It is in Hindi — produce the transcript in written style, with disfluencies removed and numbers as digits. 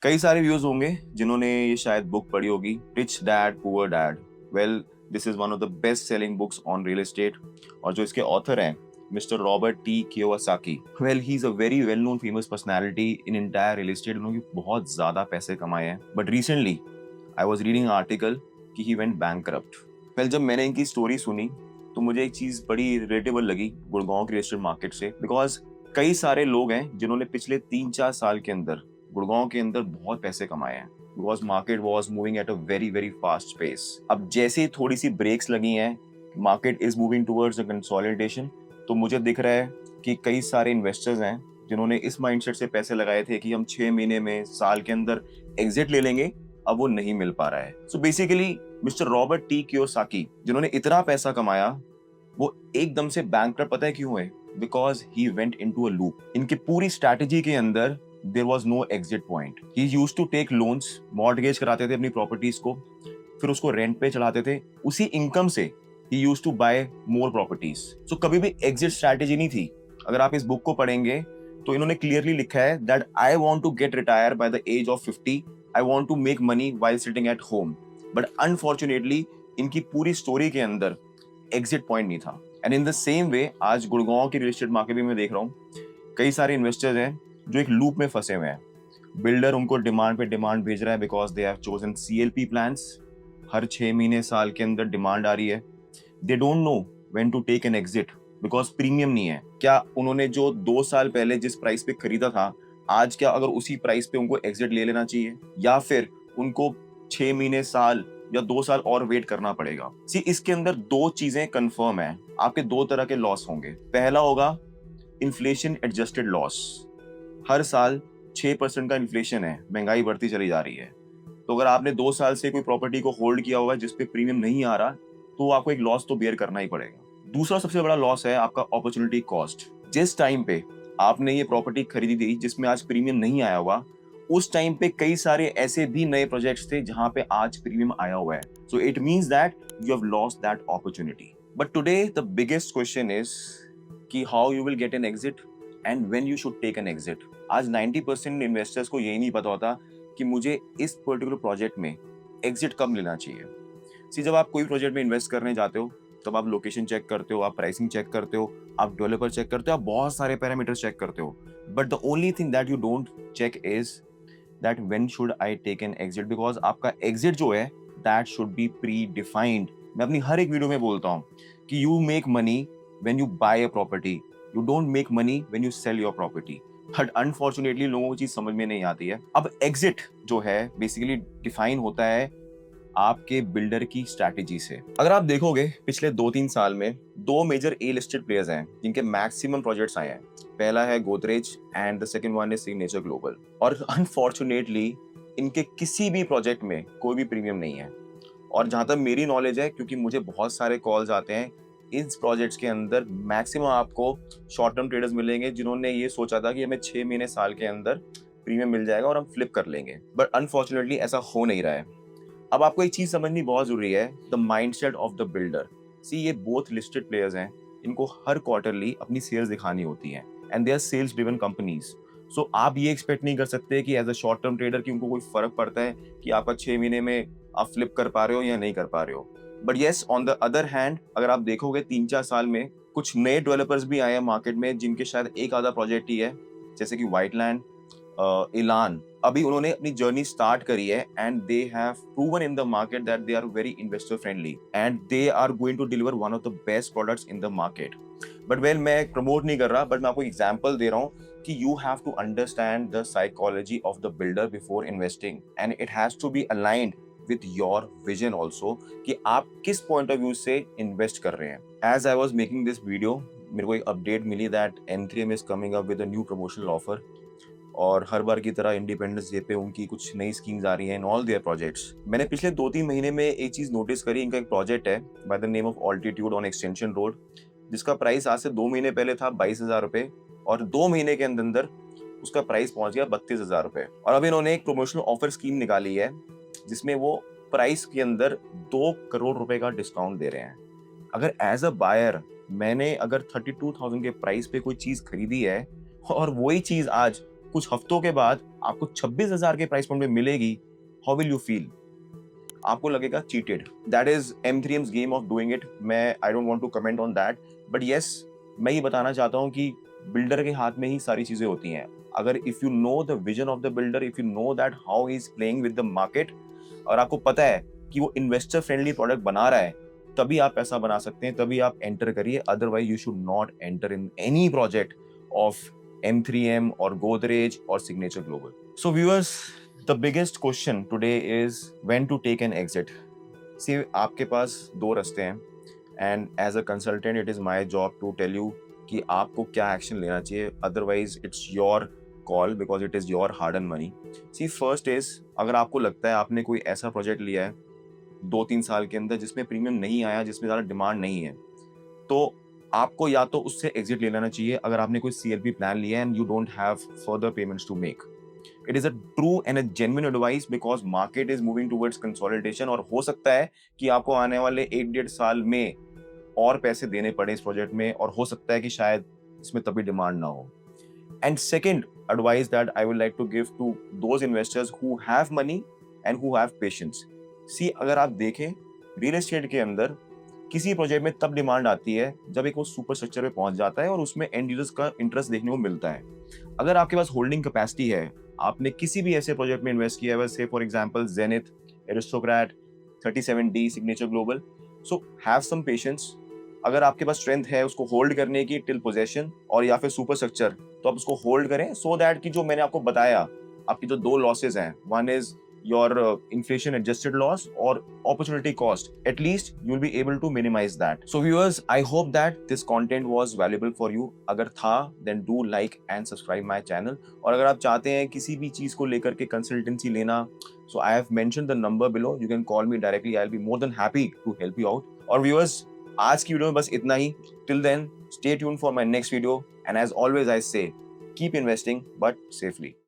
कई सारे व्यूअर्स होंगे जिन्होंने ये शायद बुक पढ़ी होगी, rich dad poor dad. Well, this is one of the best selling books on real estate. और जो इसके ऑथर हैं, mister Robert T Kiyosaki. Well, he is a very well known famous personality in entire real estate. उन्होंने बहुत ज्यादा पैसे कमाए हैं, but recently I was reading article कि ही वेंट बैंकरप्ट। वेल, जब मैंने इनकी स्टोरी सुनी तो मुझे एक चीज बड़ी रिलेटेबल लगी गुड़गांव के रियल एस्टेट मार्केट से, बिकॉज कई सारे लोग हैं जिन्होंने पिछले 3-4 साल के अंदर गुड़गांव के अंदर बहुत पैसे कमाए हैं, because market was moving at a very very fast pace. अब जैसे ही थोड़ी सी ब्रेक्स लगी हैं, market is moving towards a consolidation, तो मुझे दिख रहा है कि कई सारे इन्वेस्टर्स हैं जिन्होंने इस माइंडसेट से पैसे लगाए थे कि हम 6 महीने में, साल के अंदर एग्जिट ले लेंगे, अब वो नहीं मिल पा रहा है। So basically mister Robert T Kiyosaki जिन्होंने इतना पैसा कमाया, वो एकदम से बैंकरप्ट पता है क्यों हुए? Because he went into a loop. इनकी पूरी स्ट्रैटेजी के अंदर there was no exit point. He used to take loans, mortgage कराते थे अपनी प्रॉपर्टीज को, फिर उसको रेंट पे चढ़ाते थे, उसी इनकम से ही used to buy more properties. So कभी भी एग्जिट स्ट्रैटेजी नहीं थी। अगर आप इस बुक को पढ़ेंगे तो इन्होंने क्लियरली लिखा है that I want to get retire by the age of 50, I want to make money while sitting at home. But unfortunately इनकी पूरी स्टोरी के अंदर एग्जिट पॉइंट नहीं था। And in the same way आज गुड़गांव की रियल एस्टेट मार्केट में मैं देख रहा हूँ कई सारे इन्वेस्टर्स हैं जो एक लूप में फंसे हुए हैं। बिल्डर उनको डिमांड पे डिमांड भेज रहा है because they have chosen CLP plans. हर 6 महीने, साल के अंदर डिमांड आ रही है। They don't know when to take an exit because premium नहीं है। क्या उन्होंने जो 2 साल पहले जिस प्राइस पे खरीदा था, आज क्या अगर उसी प्राइस पे उनको एग्जिट ले लेना चाहिए, या फिर उनको 6 महीने, साल या 2 साल और वेट करना पड़ेगा? सी, इसके अंदर दो चीजें कंफर्म है। आपके दो तरह के लॉस होंगे। पहला होगा इन्फ्लेशन एडजस्टेड लॉस। हर साल 6% का इन्फ्लेशन है, महंगाई बढ़ती चली जा रही है। तो अगर आपने 2 साल से कोई प्रॉपर्टी को होल्ड किया हुआ है जिसपे प्रीमियम नहीं आ रहा, तो आपको एक लॉस तो बेयर करना ही पड़ेगा। दूसरा सबसे बड़ा लॉस है आपका अपॉर्चुनिटी कॉस्ट। जिस टाइम पे आपने ये प्रॉपर्टी खरीदी थी जिसमें आज प्रीमियम नहीं आया हुआ, उस टाइम पे कई सारे ऐसे भी नए प्रोजेक्ट्स थे जहां पे आज प्रीमियम आया हुआ है। So it means that you have lost that opportunity. But today the biggest question is कि how you will get an exit and when you should take an exit. आज 90% इन्वेस्टर्स को यही नहीं पता होता कि मुझे इस पर्टिकुलर प्रोजेक्ट में एग्जिट कब लेना चाहिए। सी, जब आप कोई प्रोजेक्ट में इन्वेस्ट करने जाते हो तब आप लोकेशन चेक करते हो, आप प्राइसिंग चेक करते हो, आप डेवलपर चेक करते हो, आप बहुत सारे पैरामीटर्स चेक करते हो। But the only thing that you don't check is that when should I take an exit, because आपका एग्जिट जो है that should be predefined. मैं अपनी हर एक वीडियो में बोलता हूँ कि you make money when you buy a property, you don't make money when you sell your property. But unfortunately लोगों को चीज समझ में नहीं आती है। अब एग्जिट जो है बेसिकली डिफाइन होता है आपके बिल्डर की स्ट्रैटेजी से। अगर आप देखोगे पिछले 2-3 साल में दो मेजर ए लिस्टेड प्लेयर्स हैं जिनके मैक्सिमम प्रोजेक्ट्स आए हैं। पहला है Godrej and the second one is signature global. और अनफॉर्चुनेटली इनके किसी भी प्रोजेक्ट में कोई भी प्रीमियम नहीं है। और जहां तक मेरी नॉलेज है, क्योंकि मुझे बहुत सारे कॉल्स आते हैं, इस प्रोजेक्ट्स के अंदर मैक्सिमम आपको शॉर्ट टर्म ट्रेडर्स मिलेंगे जिन्होंने ये सोचा था कि हमें 6 महीने, साल के अंदर प्रीमियम मिल जाएगा और हम फ्लिप कर लेंगे। बट अनफॉर्चुनेटली ऐसा हो नहीं रहा है। अब आपको एक चीज समझनी बहुत जरूरी है, the mindset of the builder. See, ये बोथ लिस्टेड प्लेयर्स हैं, इनको हर क्वार्टरली अपनी सेल्स दिखानी होती है and they are sales driven companies. So आप ये एक्सपेक्ट नहीं कर सकते कि as a short term trader कि उनको कोई फर्क पड़ता है कि आपका 6 महीने में आप फ्लिप कर पा रहे हो या नहीं कर पा रहे हो। But yes, on the other hand अगर आप देखोगे 3-4 साल में कुछ नए डेवलपर्स भी आए हैं मार्केट में जिनके शायद एक आधा प्रोजेक्ट ही है, जैसे कि व्हाइटलैंड, इलान। अभी उन्होंने अपनी जर्नी स्टार्ट करी है and they have proven in the market that they are very investor friendly and they are going to deliver one of the best products in the market. But well, मैं प्रमोट नहीं कर रहा, बट मैं आपको एग्जांपल दे रहा हूँ कि you have to understand the psychology of the builder before investing and it has to be aligned with your vision also कि आप किस पॉइंट ऑफ व्यू से इन्वेस्ट कर रहे हैं। As I was making this video, मेरे को एक अपडेट मिली that M3M is coming up with a new promotional offer. और हर बार की तरह इंडिपेंडेंस डे पे उनकी कुछ नई स्कीम्स आ रही हैं इन ऑल देयर प्रोजेक्ट्स। मैंने पिछले 2-3 महीने में एक चीज नोटिस करी, इनका एक प्रोजेक्ट है by the name of altitude on extension road, जिसका प्राइस आज से 2 महीने पहले था 22,000 रुपए, और 2 महीने के अंदर अंदर उसका प्राइस पहुंच गया 32,000 रुपए। और अब इन्होंने एक प्रमोशनल ऑफर स्कीम निकाली है जिसमें वो प्राइस के अंदर 2 करोड़ रुपए का डिस्काउंट दे रहे हैं। अगर एज अ बायर मैंने अगर 32,000 के प्राइस पे कोई चीज खरीदी है और वही चीज आज कुछ हफ्तों के बाद आपको 26,000 के प्राइस पॉइंट में मिलेगी, हाउ विल यू फील? आपको लगेगा cheated. That is M3M's game of doing it. मैं I don't want to comment on that, but yes, मैं ये बताना चाहता हूँ कि बिल्डर के हाथ में ही सारी चीजें होती हैं। अगर if you know the vision of the builder, if you know that how he is playing with the market, और आपको पता है कि वो इन्वेस्टर फ्रेंडली प्रोडक्ट बना रहा है, तभी आप पैसा बना सकते हैं, तभी आप एंटर करिए। Otherwise you should not enter in any project of M3M और गोदरेज और Signature Global. So viewers, the biggest question today is when to take an exit. See, आपके पास दो रास्ते हैं, and as a consultant it is my job to tell you कि आपको क्या एक्शन लेना चाहिए। Otherwise it's your call because it is your hard and money. See, first is, अगर आपको लगता है आपने कोई ऐसा प्रोजेक्ट लिया है 2-3 साल के अंदर जिसमें प्रीमियम नहीं आया, जिसमें ज़्यादा डिमांड नहीं है, तो आपको या तो उससे एग्जिट ले लेना चाहिए। अगर आपने कोई CLP प्लान लिया है and you don't have further payments to make, it is a true and a genuine advice because market is moving towards consolidation, और हो सकता है कि आपको आने वाले 1-1.5 साल में और पैसे देने पड़े इस प्रोजेक्ट में, और हो सकता है कि शायद इसमें तभी डिमांड ना हो। And second advice that I would like to give to those investors who have money and who have patience. See, अगर आप देखें रियल एस्टेट के अंदर किसी प्रोजेक्ट में तब डिमांड आती है जब एक वो सुपर स्ट्रक्चर पे पहुंच जाता है और उसमें एंड यूजर्स का इंटरेस्ट देखने को मिलता है। अगर आपके पास होल्डिंग कैपेसिटी है, आपने किसी भी ऐसे प्रोजेक्ट में इन्वेस्ट किया है, say for example Zenith, Aristocrat, 37D, Signature Global, so have some patience. अगर आपके पास स्ट्रेंथ है उसको होल्ड करने की टिल पोजेशन और या फिर सुपर स्ट्रक्चर, तो आप उसको होल्ड करें सो दैट कि जो मैंने आपको बताया, आपकी जो दो लॉसेस हैं, one is your inflation adjusted loss or opportunity cost, at least you will be able to minimize that. So viewers, I hope that this content was valuable for you. अगर था then do like and subscribe my channel, और अगर आप चाहते हैं किसी भी चीज को लेकर के कंसल्टेंसी लेना, so I have mentioned the number below, you can call me directly, I'll be more than happy to help you out. और viewers, आज की वीडियो में बस इतना ही। Till then, stay tuned for my next video, and as always I say, keep investing but safely.